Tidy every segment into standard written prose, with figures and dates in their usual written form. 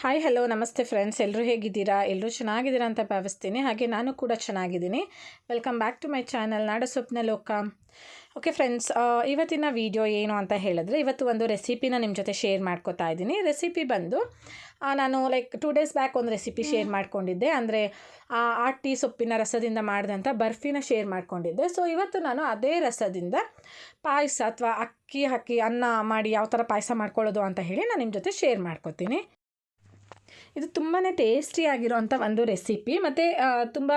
Hi hello ನಮಸ್ತೆ friends, ಎಲ್ಲರೂ ಹೇಗಿದ್ದೀರಾ? ಎಲ್ಲರೂ ಚೆನ್ನಾಗಿದ್ದೀರಾ ಅಂತ ಭಾವಿಸ್ತೀನಿ. ಹಾಗೆ ನಾನು ಕೂಡ ಚೆನ್ನಾಗಿದ್ದೀನಿ. Welcome back to my channel Nadasoppina Loka. Okay friends, ಇವತ್ತಿನ ವಿಡಿಯೋ ಏನು ಅಂತ ಹೇಳಿದ್ರೆ, ಇವತ್ತು ಒಂದು ರೆಸಿಪಿನ ನಿಮ್ಮ ಜೊತೆ ಶೇರ್ ಮಾಡ್ಕೋತಾ ಇದ್ದೀನಿ. ರೆಸಿಪಿ ಬಂದು ನಾನು 2 ಡೇಸ್ ಬ್ಯಾಕ್ ಒಂದು ರೆಸಿಪಿ ಶೇರ್ ಮಾಡ್ಕೊಂಡಿದ್ದೆ. ಅಂದರೆ ಆಟಿ ಸೊಪ್ಪಿನ ರಸದಿಂದ ಮಾಡಿದಂಥ ಬರ್ಫಿನ ಶೇರ್ ಮಾಡ್ಕೊಂಡಿದ್ದೆ. ಸೊ ಇವತ್ತು ನಾನು ಅದೇ ರಸದಿಂದ ಪಾಯಸ ಅಥವಾ ಅಕ್ಕಿ ಹಾಕಿ ಅನ್ನ ಮಾಡಿ ಯಾವ ಥರ ಪಾಯಸ ಮಾಡ್ಕೊಳ್ಳೋದು ಅಂತ ಹೇಳಿ ನಾನು ನಿಮ್ಮ ಜೊತೆ ಶೇರ್ ಮಾಡ್ಕೋತೀನಿ. ಇದು ತುಂಬಾ ಟೇಸ್ಟಿಯಾಗಿರೋಂಥ ಒಂದು ರೆಸಿಪಿ ಮತ್ತು ತುಂಬ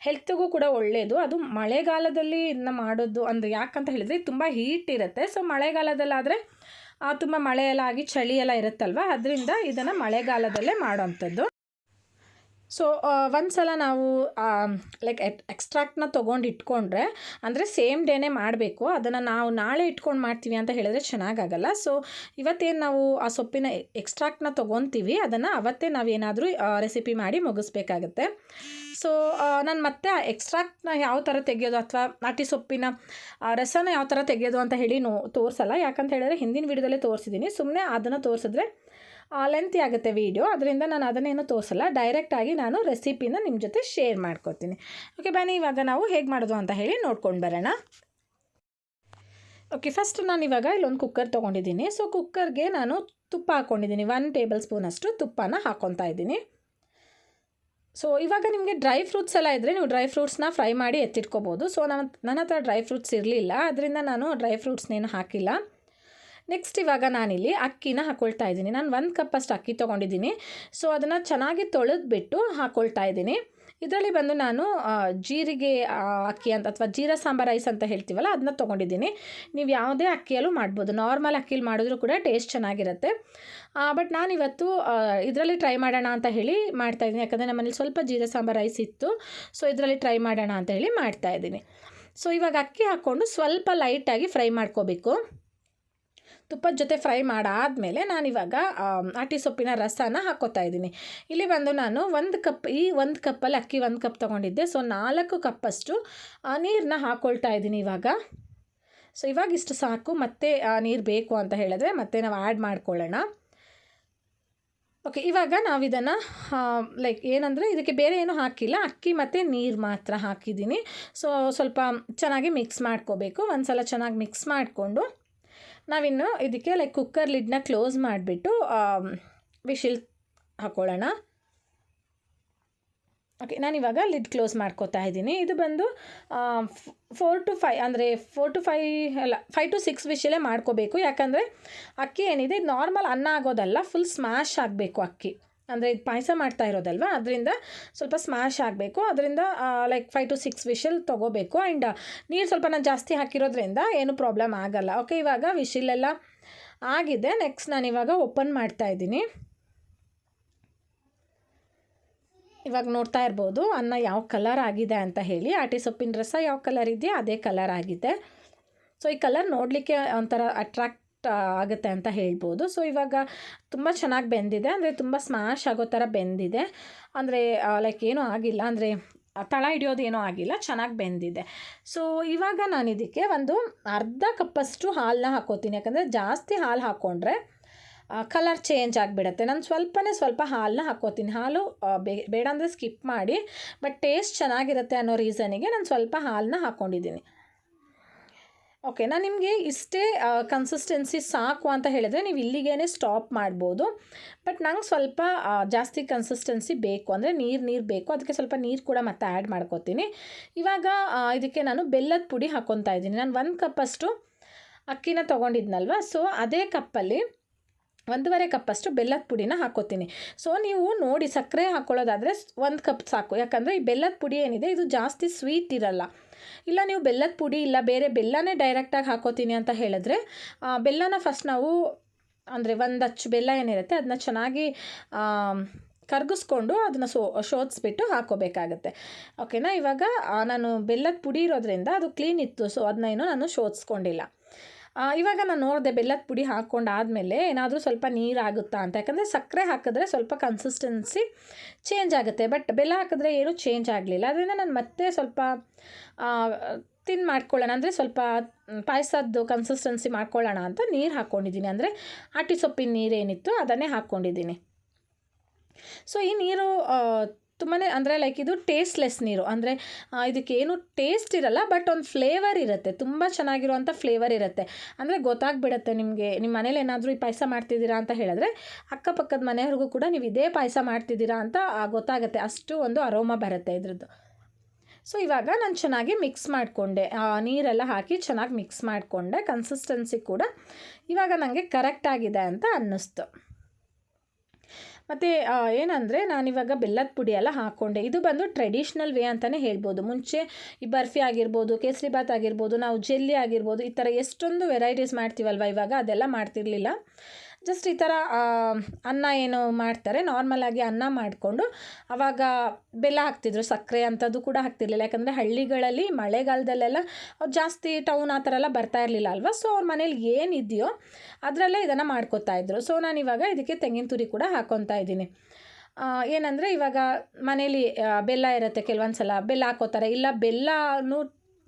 ಹೆಲ್ತ್ಗೂ ಕೂಡ ಒಳ್ಳೆಯದು. ಅದು ಮಳೆಗಾಲದಲ್ಲಿ ಇದನ್ನ ಮಾಡೋದು ಅಂದರೆ ಯಾಕಂತ ಹೇಳಿದರೆ ತುಂಬ ಹೀಟ್ ಇರುತ್ತೆ. ಸೊ ಮಳೆಗಾಲದಲ್ಲಾದರೆ ತುಂಬ ಮಳೆ ಎಲ್ಲ ಆಗಿ ಚಳಿ ಎಲ್ಲ ಇರುತ್ತಲ್ವ, ಅದರಿಂದ ಇದನ್ನು ಮಳೆಗಾಲದಲ್ಲೇ ಮಾಡೋವಂಥದ್ದು. ಸೊ ಒಂದು ಸಲ ನಾವು ಎಕ್ಸ್ಟ್ರಾಕ್ಟ್ನ ತೊಗೊಂಡು ಇಟ್ಕೊಂಡ್ರೆ, ಅಂದರೆ ಸೇಮ್ ಡೇನೇ ಮಾಡಬೇಕು. ಅದನ್ನು ನಾವು ನಾಳೆ ಇಟ್ಕೊಂಡು ಮಾಡ್ತೀವಿ ಅಂತ ಹೇಳಿದ್ರೆ ಚೆನ್ನಾಗಾಗಲ್ಲ. ಸೊ ಇವತ್ತೇನು ನಾವು ಆ ಸೊಪ್ಪಿನ ಎಕ್ಸ್ಟ್ರಾಕ್ಟ್ನ ತೊಗೊತೀವಿ, ಅದನ್ನು ಅವತ್ತೇ ನಾವೇನಾದರೂ ರೆಸಿಪಿ ಮಾಡಿ ಮುಗಿಸ್ಬೇಕಾಗತ್ತೆ. ಸೊ ನಾನು ಮತ್ತೆ ಆ ಎಕ್ಸ್ಟ್ರಾಕ್ಟ್ನ ಯಾವ ಥರ ತೆಗೆಯೋದು ಅಥವಾ ನಾಟಿ ಸೊಪ್ಪಿನ ರಸನ ಯಾವ ಥರ ತೆಗೆಯೋದು ಅಂತ ಹೇಳಿ ತೋರಿಸಲ್ಲ. ಯಾಕಂತ ಹೇಳಿದ್ರೆ ಹಿಂದಿನ ವಿಡಿಯೋದಲ್ಲೇ ತೋರಿಸಿದ್ದೀನಿ. ಸುಮ್ಮನೆ ಅದನ್ನು ತೋರಿಸಿದ್ರೆ ಲೆಂತಿ ಆಗುತ್ತೆ ವೀಡಿಯೋ, ಅದರಿಂದ ನಾನು ಅದನ್ನೇನು ತೋರಿಸಲ್ಲ. ಡೈರೆಕ್ಟಾಗಿ ನಾನು ರೆಸಿಪಿನ ನಿಮ್ಮ ಜೊತೆ ಶೇರ್ ಮಾಡ್ಕೋತೀನಿ. ಓಕೆ ಬನ್ನಿ, ಇವಾಗ ನಾವು ಹೇಗೆ ಮಾಡೋದು ಅಂತ ಹೇಳಿ ನೋಡ್ಕೊಂಡು ಬರೋಣ. ಓಕೆ, ಫಸ್ಟ್ ನಾನು ಇವಾಗ ಇಲ್ಲೊಂದು ಕುಕ್ಕರ್ ತೊಗೊಂಡಿದ್ದೀನಿ. ಸೊ ಕುಕ್ಕರ್ಗೆ ನಾನು ತುಪ್ಪ ಹಾಕ್ಕೊಂಡಿದ್ದೀನಿ. 1 ಟೇಬಲ್ ಸ್ಪೂನಷ್ಟು ತುಪ್ಪನ ಹಾಕ್ಕೊತಾ ಇದ್ದೀನಿ. ಸೊ ಇವಾಗ ನಿಮಗೆ ಡ್ರೈ ಫ್ರೂಟ್ಸ್ ಎಲ್ಲ ಇದ್ದರೆ ನೀವು ಡ್ರೈ ಫ್ರೂಟ್ಸ್ನ ಫ್ರೈ ಮಾಡಿ ಎತ್ತಿಟ್ಕೋಬೋದು. ಸೊ ನನ್ನ ಹತ್ರ ಡ್ರೈ ಫ್ರೂಟ್ಸ್ ಇರಲಿಲ್ಲ, ಅದರಿಂದ ನಾನು ಡ್ರೈ ಫ್ರೂಟ್ಸ್ನೇನು ಹಾಕಿಲ್ಲ. ನೆಕ್ಸ್ಟ್ ಇವಾಗ ನಾನಿಲ್ಲಿ ಅಕ್ಕಿನ ಹಾಕ್ಕೊಳ್ತಾ ಇದ್ದೀನಿ. ನಾನು 1 ಕಪ್ಪಷ್ಟು ಅಕ್ಕಿ ತೊಗೊಂಡಿದ್ದೀನಿ. ಸೊ ಅದನ್ನು ಚೆನ್ನಾಗಿ ತೊಳೆದ್ಬಿಟ್ಟು ಹಾಕ್ಕೊಳ್ತಾ ಇದ್ದೀನಿ. ಇದರಲ್ಲಿ ಬಂದು ನಾನು ಜೀರಿಗೆ ಅಕ್ಕಿ ಅಂತ ಅಥವಾ ಜೀರಾ ಸಾಂಬಾರ್ ರೈಸ್ ಅಂತ ಹೇಳ್ತೀವಲ್ಲ, ಅದನ್ನ ತೊಗೊಂಡಿದ್ದೀನಿ. ನೀವು ಯಾವುದೇ ಅಕ್ಕಿಯಲ್ಲೂ ಮಾಡ್ಬೋದು, ನಾರ್ಮಲ್ ಅಕ್ಕಿಲಿ ಮಾಡಿದ್ರೂ ಕೂಡ ಟೇಸ್ಟ್ ಚೆನ್ನಾಗಿರುತ್ತೆ. ಬಟ್ ನಾನಿವತ್ತು ಇದರಲ್ಲಿ ಟ್ರೈ ಮಾಡೋಣ ಅಂತ ಹೇಳಿ ಮಾಡ್ತಾಯಿದ್ದೀನಿ. ಯಾಕಂದರೆ ನಮ್ಮಲ್ಲಿ ಸ್ವಲ್ಪ ಜೀರಾ ಸಾಂಬಾರ್ ರೈಸ್ ಇತ್ತು. ಸೊ ಇದರಲ್ಲಿ ಟ್ರೈ ಮಾಡೋಣ ಅಂತ ಹೇಳಿ ಮಾಡ್ತಾಯಿದ್ದೀನಿ. ಸೊ ಇವಾಗ ಅಕ್ಕಿ ಹಾಕ್ಕೊಂಡು ಸ್ವಲ್ಪ ಲೈಟಾಗಿ ಫ್ರೈ ಮಾಡ್ಕೋಬೇಕು. ತುಪ್ಪದ ಜೊತೆ ಫ್ರೈ ಮಾಡಾದಮೇಲೆ ನಾನಿವಾಗ ಆಟಿ ಸೊಪ್ಪಿನ ರಸನ ಹಾಕ್ಕೋತಾ ಇದ್ದೀನಿ. ಇಲ್ಲಿ ಬಂದು ನಾನು 1 ಕಪ್, ಈ 1 ಕಪ್ಪಲ್ಲಿ ಅಕ್ಕಿ 1 ಕಪ್ ತೊಗೊಂಡಿದ್ದೆ. ಸೊ 4 ಕಪ್ಪಷ್ಟು ನೀರನ್ನ ಹಾಕ್ಕೊಳ್ತಾ ಇದ್ದೀನಿ ಇವಾಗ. ಸೊ ಇವಾಗ ಇಷ್ಟು ಸಾಕು. ಮತ್ತೆ ನೀರು ಬೇಕು ಅಂತ ಹೇಳಿದ್ರೆ ಮತ್ತೆ ನಾವು ಆ್ಯಡ್ ಮಾಡ್ಕೊಳ್ಳೋಣ. ಓಕೆ, ಇವಾಗ ನಾವು ಇದನ್ನು ಏನಂದರೆ ಇದಕ್ಕೆ ಬೇರೆ ಏನೂ ಹಾಕಿಲ್ಲ, ಅಕ್ಕಿ ಮತ್ತು ನೀರು ಮಾತ್ರ ಹಾಕಿದ್ದೀನಿ. ಸೊ ಸ್ವಲ್ಪ ಚೆನ್ನಾಗಿ ಮಿಕ್ಸ್ ಮಾಡ್ಕೋಬೇಕು. ಒಂದು ಸಲ ಚೆನ್ನಾಗಿ ಮಿಕ್ಸ್ ಮಾಡಿಕೊಂಡು ನಾವಿನ್ನು ಇದಕ್ಕೆ ಕುಕ್ಕರ್ ಲಿಡ್ನ ಕ್ಲೋಸ್ ಮಾಡಿಬಿಟ್ಟು ವಿಶಿಲ್ ಹಾಕ್ಕೊಳ್ಳೋಣ. ಓಕೆ, ನಾನಿವಾಗ ಲಿಡ್ ಕ್ಲೋಸ್ ಮಾಡ್ಕೋತಾ ಇದ್ದೀನಿ. ಇದು ಬಂದು 4 to 5 ಅಂದರೆ 4 to 5 ಅಲ್ಲ 5 to 6 ವಿಶಿಲೇ ಮಾಡ್ಕೋಬೇಕು. ಯಾಕಂದರೆ ಅಕ್ಕಿ ಏನಿದೆ ಇದು ನಾರ್ಮಲ್ ಅನ್ನ ಆಗೋದಲ್ಲ, ಫುಲ್ ಸ್ಮ್ಯಾಶ್ ಆಗಬೇಕು ಅಕ್ಕಿ. ಅಂದರೆ ಇದು ಪಾಯಸ ಮಾಡ್ತಾ ಇರೋದಲ್ವ, ಅದರಿಂದ ಸ್ವಲ್ಪ ಸ್ಮ್ಯಾಶ್ ಆಗಬೇಕು. ಅದರಿಂದ 5 to 6 ವಿಶಿಲ್ ತೊಗೋಬೇಕು. ಆ್ಯಂಡ್ ನೀರು ಸ್ವಲ್ಪ ನಾನು ಜಾಸ್ತಿ ಹಾಕಿರೋದ್ರಿಂದ ಏನು ಪ್ರಾಬ್ಲಮ್ ಆಗಲ್ಲ. ಓಕೆ, ಇವಾಗ ವಿಶಿಲೆಲ್ಲ ಆಗಿದೆ. ನೆಕ್ಸ್ಟ್ ನಾನಿವಾಗ ಓಪನ್ ಮಾಡ್ತಾಯಿದ್ದೀನಿ. ಇವಾಗ ನೋಡ್ತಾ ಇರ್ಬೋದು ಅನ್ನ ಯಾವ ಕಲರ್ ಆಗಿದೆ ಅಂತ ಹೇಳಿ. ಆಟಿ ಸೊಪ್ಪಿನ ರಸ ಯಾವ ಕಲರ್ ಇದೆಯಾ ಅದೇ ಕಲರ್ ಆಗಿದೆ. ಸೊ ಈ ಕಲರ್ ನೋಡಲಿಕ್ಕೆ ಒಂಥರ ಅಟ್ರಾಕ್ಟ್ ಆಗುತ್ತೆ ಅಂತ ಹೇಳ್ಬೋದು. ಸೊ ಇವಾಗ ತುಂಬ ಚೆನ್ನಾಗಿ ಬೆಂದಿದೆ, ಅಂದರೆ ತುಂಬ ಸ್ಮ್ಯಾಶ್ ಆಗೋ ಥರ ಬೆಂದಿದೆ. ಅಂದರೆ ಏನೂ ಆಗಿಲ್ಲ, ಅಂದರೆ ತಳ ಹಿಡಿಯೋದು ಏನೂ ಆಗಿಲ್ಲ, ಚೆನ್ನಾಗಿ ಬೆಂದಿದೆ. ಸೊ ಇವಾಗ ನಾನು ಇದಕ್ಕೆ ಒಂದು ಅರ್ಧ ಕಪ್ಪಷ್ಟು ಹಾಲನ್ನ ಹಾಕ್ಕೋತೀನಿ. ಯಾಕಂದರೆ ಜಾಸ್ತಿ ಹಾಲು ಹಾಕ್ಕೊಂಡ್ರೆ ಕಲರ್ ಚೇಂಜ್ ಆಗಿಬಿಡುತ್ತೆ. ನಾನು ಸ್ವಲ್ಪ ಹಾಲನ್ನ ಹಾಕ್ಕೋತೀನಿ. ಹಾಲು ಬೇಡ ಅಂದರೆ ಸ್ಕಿಪ್ ಮಾಡಿ, ಬಟ್ ಟೇಸ್ಟ್ ಚೆನ್ನಾಗಿರುತ್ತೆ ಅನ್ನೋ ರೀಸನಿಗೆ ನಾನು ಸ್ವಲ್ಪ ಹಾಲನ್ನ ಹಾಕ್ಕೊಂಡಿದ್ದೀನಿ. ಓಕೆ, ನಾನು ನಿಮಗೆ ಇಷ್ಟೇ ಕನ್ಸಿಸ್ಟೆನ್ಸಿ ಸಾಕು ಅಂತ ಹೇಳಿದರೆ ನೀವು ಇಲ್ಲಿಗೇ ಸ್ಟಾಪ್ ಮಾಡ್ಬೋದು. ಬಟ್ ನಂಗೆ ಸ್ವಲ್ಪ ಜಾಸ್ತಿ ಕನ್ಸಿಸ್ಟೆನ್ಸಿ ಬೇಕು, ಅಂದರೆ ನೀರು ಬೇಕು. ಅದಕ್ಕೆ ಸ್ವಲ್ಪ ನೀರು ಕೂಡ ಮತ್ತೆ ಆ್ಯಡ್ ಮಾಡ್ಕೋತೀನಿ. ಇವಾಗ ಇದಕ್ಕೆ ನಾನು ಬೆಲ್ಲದ ಪುಡಿ ಹಾಕ್ಕೊತಾ ಇದ್ದೀನಿ. ನಾನು 1 ಕಪ್ಪಷ್ಟು ಅಕ್ಕಿನ ತೊಗೊಂಡಿದ್ನಲ್ವ, ಸೊ ಅದೇ ಕಪ್ಪಲ್ಲಿ 1.5 ಕಪ್ಪಷ್ಟು ಬೆಲ್ಲದ ಪುಡಿನ ಹಾಕ್ಕೋತೀನಿ. ಸೊ ನೀವು ನೋಡಿ ಸಕ್ಕರೆ ಹಾಕ್ಕೊಳ್ಳೋದಾದರೆ 1 ಕಪ್ ಸಾಕು. ಯಾಕಂದರೆ ಈ ಬೆಲ್ಲದ ಪುಡಿ ಏನಿದೆ ಇದು ಜಾಸ್ತಿ ಸ್ವೀಟ್ ಇರಲ್ಲ. ಇಲ್ಲ ನೀವು ಬೆಲ್ಲದ ಪುಡಿ ಇಲ್ಲ ಬೇರೆ ಬೆಲ್ಲನೇ ಡೈರೆಕ್ಟಾಗಿ ಹಾಕ್ಕೋತೀನಿ ಅಂತ ಹೇಳಿದ್ರೆ, ಬೆಲ್ಲನ ಫಸ್ಟ್ ನಾವು ಅಂದರೆ 1 ಅಚ್ಚು ಬೆಲ್ಲ ಏನಿರುತ್ತೆ ಅದನ್ನ ಚೆನ್ನಾಗಿ ಕರಗಿಸ್ಕೊಂಡು ಅದನ್ನು ಶೋಧಿಸ್ಬಿಟ್ಟು ಹಾಕ್ಕೋಬೇಕಾಗತ್ತೆ. ಓಕೆನಾ, ಇವಾಗ ನಾನು ಬೆಲ್ಲದ ಪುಡಿ ಇರೋದ್ರಿಂದ ಅದು ಕ್ಲೀನ್ ಇತ್ತು. ಸೊ ಅದನ್ನೇನು ನಾನು ಶೋಧಿಸ್ಕೊಂಡಿಲ್ಲ. ಇವಾಗ ನಾನು ನೋಡಿದೆ ಬೆಲ್ಲದ ಪುಡಿ ಹಾಕ್ಕೊಂಡಾದಮೇಲೆ ಏನಾದರೂ ಸ್ವಲ್ಪ ನೀರಾಗುತ್ತಾ ಅಂತ. ಯಾಕಂದರೆ ಸಕ್ಕರೆ ಹಾಕಿದ್ರೆ ಸ್ವಲ್ಪ ಕನ್ಸಿಸ್ಟೆನ್ಸಿ ಚೇಂಜ್ ಆಗುತ್ತೆ, ಬಟ್ ಬೆಲ್ಲ ಹಾಕಿದ್ರೆ ಏನೂ ಚೇಂಜ್ ಆಗಲಿಲ್ಲ. ಅದರಿಂದ ನಾನು ಮತ್ತೆ ಸ್ವಲ್ಪ ಮಾಡ್ಕೊಳ್ಳೋಣ, ಅಂದರೆ ಸ್ವಲ್ಪ ಪಾಯಸದ್ದು ಕನ್ಸಿಸ್ಟೆನ್ಸಿ ಮಾಡ್ಕೊಳ್ಳೋಣ ಅಂತ ನೀರು ಹಾಕ್ಕೊಂಡಿದ್ದೀನಿ. ಅಂದರೆ ಆಟಿ ಸೊಪ್ಪಿನ ನೀರೇನಿತ್ತು ಅದನ್ನೇ ಹಾಕ್ಕೊಂಡಿದ್ದೀನಿ. ಸೊ ಈ ನೀರು ತುಂಬಾ ಅಂದರೆ ಲೈಕ್ ಇದು ಟೇಸ್ಟ್ಲೆಸ್ ನೀರು, ಅಂದರೆ ಇದಕ್ಕೇನು ಟೇಸ್ಟ್ ಇರಲ್ಲ, ಬಟ್ ಒಂದು ಫ್ಲೇವರ್ ಇರುತ್ತೆ, ತುಂಬ ಚೆನ್ನಾಗಿರುವಂಥ ಫ್ಲೇವರ್ ಇರುತ್ತೆ. ಅಂದರೆ ಗೊತ್ತಾಗ್ಬಿಡುತ್ತೆ ನಿಮಗೆ, ನಿಮ್ಮ ಮನೇಲಿ ಏನಾದರೂ ಈ ಪಾಯಸ ಮಾಡ್ತಿದ್ದೀರಾ ಅಂತ ಹೇಳಿದ್ರೆ ಅಕ್ಕಪಕ್ಕದ ಮನೆಯವ್ರಿಗೂ ಕೂಡ ನೀವು ಇದೇ ಪಾಯಸ ಮಾಡ್ತಿದ್ದೀರಾ ಅಂತ ಗೊತ್ತಾಗುತ್ತೆ, ಅಷ್ಟು ಒಂದು ಅರೋಮಾ ಬರುತ್ತೆ ಇದ್ರದ್ದು. ಸೊ ಇವಾಗ ನಾನು ಚೆನ್ನಾಗಿ ಮಿಕ್ಸ್ ಮಾಡಿಕೊಂಡೆ, ನೀರೆಲ್ಲ ಹಾಕಿ ಚೆನ್ನಾಗಿ ಮಿಕ್ಸ್ ಮಾಡಿಕೊಂಡೆ. ಕನ್ಸಿಸ್ಟೆನ್ಸಿ ಕೂಡ ಇವಾಗ ನನಗೆ ಕರೆಕ್ಟಾಗಿದೆ ಅಂತ ಅನ್ನಿಸ್ತು. ಮತ್ತು ಏನಂದರೆ ನಾನಿವಾಗ ಬೆಲ್ಲದ ಪುಡಿ ಎಲ್ಲ ಹಾಕ್ಕೊಂಡೆ. ಇದು ಬಂದು ಟ್ರೆಡಿಷ್ನಲ್ ವೇ ಅಂತಲೇ ಹೇಳ್ಬೋದು. ಮುಂಚೆ ಈ ಬರ್ಫಿ ಆಗಿರ್ಬೋದು, ಕೇಸರಿಬಾತ್ ಆಗಿರ್ಬೋದು, ನಾವು ಜೆಲ್ಲಿ ಆಗಿರ್ಬೋದು, ಈ ಥರ ಎಷ್ಟೊಂದು ವೆರೈಟೀಸ್ ಮಾಡ್ತೀವಲ್ವ ಇವಾಗ, ಅದೆಲ್ಲ ಮಾಡ್ತಿರ್ಲಿಲ್ಲ. ಜಸ್ಟ್ ಈ ಥರ ಅನ್ನ ಏನು ಮಾಡ್ತಾರೆ ನಾರ್ಮಲಾಗಿ ಅನ್ನ ಮಾಡಿಕೊಂಡು ಆವಾಗ ಬೆಲ್ಲ ಹಾಕ್ತಿದ್ರು, ಸಕ್ಕರೆ ಅಂಥದ್ದು ಕೂಡ ಹಾಕ್ತಿರ್ಲಿಲ್ಲ. ಯಾಕಂದರೆ ಹಳ್ಳಿಗಳಲ್ಲಿ ಮಳೆಗಾಲದಲ್ಲೆಲ್ಲ ಜಾಸ್ತಿ ಟೌನ್ ಆ ಥರ ಎಲ್ಲ ಬರ್ತಾ ಇರಲಿಲ್ಲ ಅಲ್ವಾ. ಸೊ ಅವ್ರ ಮನೇಲಿ ಏನಿದೆಯೋ ಅದರಲ್ಲೇ ಇದನ್ನು ಮಾಡ್ಕೊತಾಯಿದ್ರು. ಸೊ ನಾನಿವಾಗ ಇದಕ್ಕೆ ತೆಂಗಿನ ತುರಿ ಕೂಡ ಹಾಕ್ಕೊತಾ ಇದ್ದೀನಿ. ಏನಂದರೆ ಇವಾಗ ಮನೇಲಿ ಬೆಲ್ಲ ಇರುತ್ತೆ, ಕೆಲವೊಂದು ಸಲ ಬೆಲ್ಲ ಹಾಕೋತಾರೆ, ಇಲ್ಲ ಬೆಲ್ಲನೂ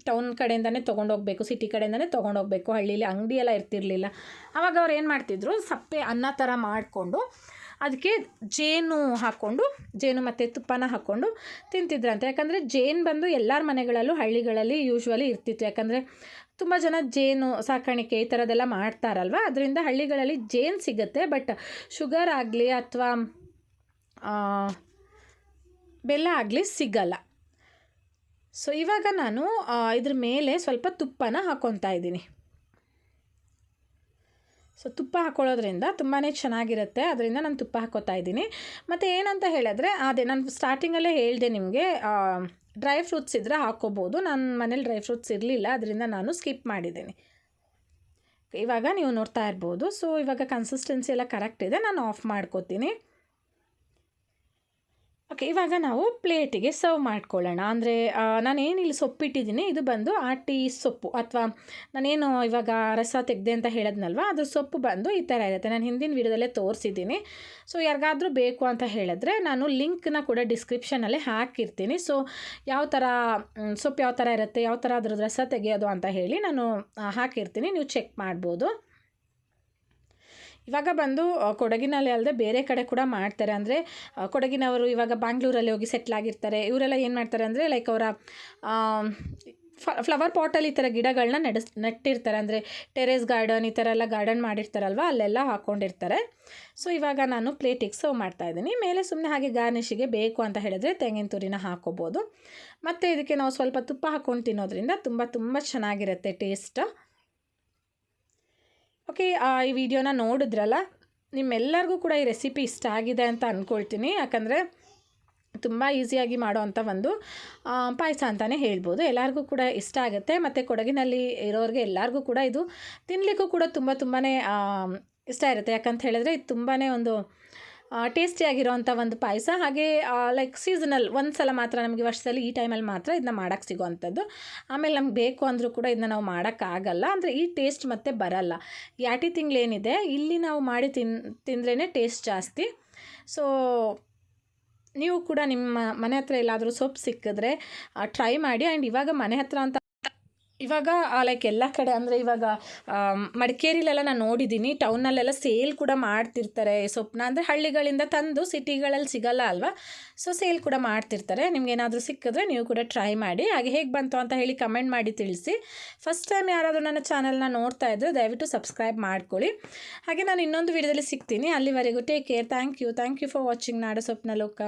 ಟೌನ್ ಕಡೆಯಿಂದನೇ ತೊಗೊಂಡೋಗ್ಬೇಕು, ಸಿಟಿ ಕಡೆಯಿಂದನೇ ತೊಗೊಂಡೋಗ್ಬೇಕು, ಹಳ್ಳೀಲಿ ಅಂಗಡಿ ಎಲ್ಲ ಇರ್ತಿರಲಿಲ್ಲ. ಆವಾಗ ಅವ್ರು ಏನು ಮಾಡ್ತಿದ್ರು, ಸಪ್ಪೆ ಅನ್ನ ಥರ ಮಾಡಿಕೊಂಡು ಅದಕ್ಕೆ ಜೇನು ಹಾಕ್ಕೊಂಡು, ಜೇನು ಮತ್ತು ತುಪ್ಪನ ಹಾಕ್ಕೊಂಡು ತಿಂತಿದ್ರಂತೆ. ಯಾಕಂದರೆ ಜೇನು ಬಂದು ಎಲ್ಲರ ಮನೆಗಳಲ್ಲೂ ಹಳ್ಳಿಗಳಲ್ಲಿ ಯೂಶ್ವಲಿ ಇರ್ತಿತ್ತು. ಯಾಕಂದರೆ ತುಂಬ ಜನ ಜೇನು ಸಾಕಾಣಿಕೆ ಈ ಥರದ್ದೆಲ್ಲ ಮಾಡ್ತಾರಲ್ವ, ಅದರಿಂದ ಹಳ್ಳಿಗಳಲ್ಲಿ ಜೇನು ಸಿಗುತ್ತೆ. ಬಟ್ ಶುಗರ್ ಆಗಲಿ ಅಥವಾ ಬೆಲ್ಲ ಆಗಲಿ ಸಿಗಲ್ಲ. ಸೊ ಇವಾಗ ನಾನು ಇದ್ರ ಮೇಲೆ ಸ್ವಲ್ಪ ತುಪ್ಪನ ಹಾಕ್ಕೊತಾ ಇದ್ದೀನಿ. ಸೊ ತುಪ್ಪ ಹಾಕ್ಕೊಳ್ಳೋದ್ರಿಂದ ತುಂಬಾ ಚೆನ್ನಾಗಿರುತ್ತೆ, ಅದರಿಂದ ನಾನು ತುಪ್ಪ ಹಾಕ್ಕೋತಾ ಇದ್ದೀನಿ. ಮತ್ತು ಏನಂತ ಹೇಳಿದ್ರೆ ಅದೇ ನಾನು ಸ್ಟಾರ್ಟಿಂಗಲ್ಲೇ ಹೇಳಿದೆ ನಿಮಗೆ, ಡ್ರೈ ಫ್ರೂಟ್ಸ್ ಇದ್ದರೆ ಹಾಕ್ಕೋಬೋದು. ನನ್ನ ಮನೇಲಿ ಡ್ರೈ ಫ್ರೂಟ್ಸ್ ಇರಲಿಲ್ಲ, ಅದರಿಂದ ನಾನು ಸ್ಕಿಪ್ ಮಾಡಿದ್ದೀನಿ. ಇವಾಗ ನೀವು ನೋಡ್ತಾ ಇರ್ಬೋದು. ಸೊ ಇವಾಗ ಕನ್ಸಿಸ್ಟೆನ್ಸಿ ಎಲ್ಲ ಕರೆಕ್ಟ್ ಇದೆ, ನಾನು ಆಫ್ ಮಾಡ್ಕೋತೀನಿ. ಓಕೆ, ಇವಾಗ ನಾವು ಪ್ಲೇಟಿಗೆ ಸರ್ವ್ ಮಾಡ್ಕೊಳ್ಳೋಣ. ಅಂದರೆ ನಾನೇನಿಲ್ಲಿ ಸೊಪ್ಪಿಟ್ಟಿದ್ದೀನಿ, ಇದು ಬಂದು ಆಟಿ ಸೊಪ್ಪು, ಅಥವಾ ನಾನೇನು ಇವಾಗ ರಸ ತೆಗೆದೆ ಅಂತ ಹೇಳಿದ್ನಲ್ವ, ಅದು ಸೊಪ್ಪು ಬಂದು ಈ ಥರ ಇರುತ್ತೆ. ನಾನು ಹಿಂದಿನ ವೀಡಿಯೋದಲ್ಲೇ ತೋರಿಸಿದ್ದೀನಿ. ಸೊ ಯಾರಿಗಾದರೂ ಬೇಕು ಅಂತ ಹೇಳಿದ್ರೆ ನಾನು ಲಿಂಕ್ನ ಕೂಡ ಡಿಸ್ಕ್ರಿಪ್ಷನಲ್ಲೇ ಹಾಕಿರ್ತೀನಿ. ಸೊ ಯಾವ ಥರ ಸೊಪ್ಪು ಯಾವ ಥರ ಇರುತ್ತೆ, ಯಾವ ಥರ ಅದ್ರದ್ದು ರಸ ತೆಗೆಯೋದು ಅಂತ ಹೇಳಿ ನಾನು ಹಾಕಿರ್ತೀನಿ, ನೀವು ಚೆಕ್ ಮಾಡ್ಬೋದು. ಇವಾಗ ಬಂದು ಕೊಡಗಿನಲ್ಲಿ ಅಲ್ಲದೆ ಬೇರೆ ಕಡೆ ಕೂಡ ಮಾಡ್ತಾರೆ. ಅಂದರೆ ಕೊಡಗಿನವರು ಇವಾಗ ಬ್ಯಾಂಗ್ಳೂರಲ್ಲಿ ಹೋಗಿ ಸೆಟ್ಲಾಗಿರ್ತಾರೆ. ಇವರೆಲ್ಲ ಏನು ಮಾಡ್ತಾರೆ ಅಂದರೆ ಲೈಕ್ ಅವರ ಫ್ಲವರ್ ಪಾಟಲ್ಲಿ ಈ ಥರ ಗಿಡಗಳನ್ನ ನೆಟ್ಟಿರ್ತಾರೆ. ಅಂದರೆ ಟೆರೇಸ್ ಗಾರ್ಡನ್ ಈ ಥರ ಎಲ್ಲ ಗಾರ್ಡನ್ ಮಾಡಿರ್ತಾರಲ್ವ, ಅಲ್ಲೆಲ್ಲ ಹಾಕ್ಕೊಂಡಿರ್ತಾರೆ. ಸೊ ಇವಾಗ ನಾನು ಪ್ಲೇಟಿಗೆ ಸರ್ವ್ ಮಾಡ್ತಾಯಿದ್ದೀನಿ. ಮೇಲೆ ಸುಮ್ಮನೆ ಹಾಗೆ ಗಾರ್ನಿಷಿಗೆ ಬೇಕು ಅಂತ ಹೇಳಿದ್ರೆ ತೆಂಗಿನ ತುರಿನ ಹಾಕ್ಕೋಬೋದು. ಮತ್ತು ಇದಕ್ಕೆ ನಾವು ಸ್ವಲ್ಪ ತುಪ್ಪ ಹಾಕ್ಕೊಂಡು ತಿನ್ನೋದ್ರಿಂದ ತುಂಬ ಚೆನ್ನಾಗಿರುತ್ತೆ ಟೇಸ್ಟ್. ಓಕೆ, ಈ ವಿಡಿಯೋನ ನೋಡಿದ್ರಲ್ಲ, ನಿಮ್ಮೆಲ್ಲರಿಗೂ ಕೂಡ ಈ ರೆಸಿಪಿ ಇಷ್ಟ ಆಗಿದೆ ಅಂತ ಅಂದ್ಕೊಳ್ತೀನಿ. ಯಾಕಂದರೆ ತುಂಬ ಈಸಿಯಾಗಿ ಮಾಡೋವಂಥ ಒಂದು ಪಾಯಸ ಅಂತಲೇ ಹೇಳ್ಬೋದು. ಎಲ್ಲರಿಗೂ ಕೂಡ ಇಷ್ಟ ಆಗುತ್ತೆ. ಮತ್ತು ಕೊಡಗಿನಲ್ಲಿ ಇರೋರಿಗೆ ಎಲ್ಲರಿಗೂ ಕೂಡ ಇದು ತಿನ್ನಲಿಕ್ಕೂ ಕೂಡ ತುಂಬಾ ಇಷ್ಟ ಇರುತ್ತೆ. ಯಾಕಂತ ಹೇಳಿದ್ರೆ ಇದು ತುಂಬಾ ಒಂದು ಟೇಸ್ಟಿಯಾಗಿರೋವಂಥ ಒಂದು ಪಾಯಸ. ಹಾಗೆ ಲೈಕ್ ಸೀಸನಲ್ ಒಂದು ಸಲ ಮಾತ್ರ, ನಮಗೆ ವರ್ಷದಲ್ಲಿ ಈ ಟೈಮಲ್ಲಿ ಮಾತ್ರ ಇದನ್ನ ಮಾಡೋಕ್ಕೆ ಸಿಗೋವಂಥದ್ದು. ಆಮೇಲೆ ನಮ್ಗೆ ಬೇಕು ಅಂದರೂ ಕೂಡ ಇದನ್ನ ನಾವು ಮಾಡೋಕ್ಕಾಗಲ್ಲ, ಅಂದರೆ ಈ ಟೇಸ್ಟ್ ಮತ್ತೆ ಬರಲ್ಲ. ಯಾಟಿ ತಿಂಗಳೇನಿದೆ ಇಲ್ಲಿ ನಾವು ಮಾಡಿ ತಿಂದ್ರೇ ಟೇಸ್ಟ್ ಜಾಸ್ತಿ. ಸೊ ನೀವು ಕೂಡ ನಿಮ್ಮ ಮನೆ ಹತ್ರ ಎಲ್ಲಾದರೂ ಸೊಪ್ಪು ಸಿಕ್ಕಿದ್ರೆ ಟ್ರೈ ಮಾಡಿ. ಆ್ಯಂಡ್ ಇವಾಗ ಮನೆ ಹತ್ರ ಅಂತ ಇವಾಗ ಲೈಕ್ ಎಲ್ಲ ಕಡೆ, ಅಂದರೆ ಇವಾಗ ಮಡಿಕೇರಿಲೆಲ್ಲ ನಾನು ನೋಡಿದ್ದೀನಿ, ಟೌನಲ್ಲೆಲ್ಲ ಸೇಲ್ ಕೂಡ ಮಾಡ್ತಿರ್ತಾರೆ ಸೊಪ್ಪನ್ನ. ಅಂದರೆ ಹಳ್ಳಿಗಳಿಂದ ತಂದು ಸಿಟಿಗಳಲ್ಲಿ ಸಿಗಲ್ಲ ಅಲ್ವಾ, ಸೊ ಸೇಲ್ ಕೂಡ ಮಾಡ್ತಿರ್ತಾರೆ. ನಿಮ್ಗೇನಾದರೂ ಸಿಕ್ಕಿದ್ರೆ ನೀವು ಕೂಡ ಟ್ರೈ ಮಾಡಿ. ಹಾಗೆ ಹೇಗೆ ಬಂತು ಅಂತ ಹೇಳಿ ಕಮೆಂಟ್ ಮಾಡಿ ತಿಳಿಸಿ. ಫಸ್ಟ್ ಟೈಮ್ ಯಾರಾದರೂ ನನ್ನ ಚಾನಲ್ನ ನೋಡ್ತಾ ಇದ್ದರೆ ದಯವಿಟ್ಟು ಸಬ್ಸ್ಕ್ರೈಬ್ ಮಾಡ್ಕೊಳ್ಳಿ. ಹಾಗೆ ನಾನು ಇನ್ನೊಂದು ವಿಡಿಯೋದಲ್ಲಿ ಸಿಗ್ತೀನಿ. ಅಲ್ಲಿವರೆಗೂ take care. Thank you for watching Nadasoppina ಲೋಕ.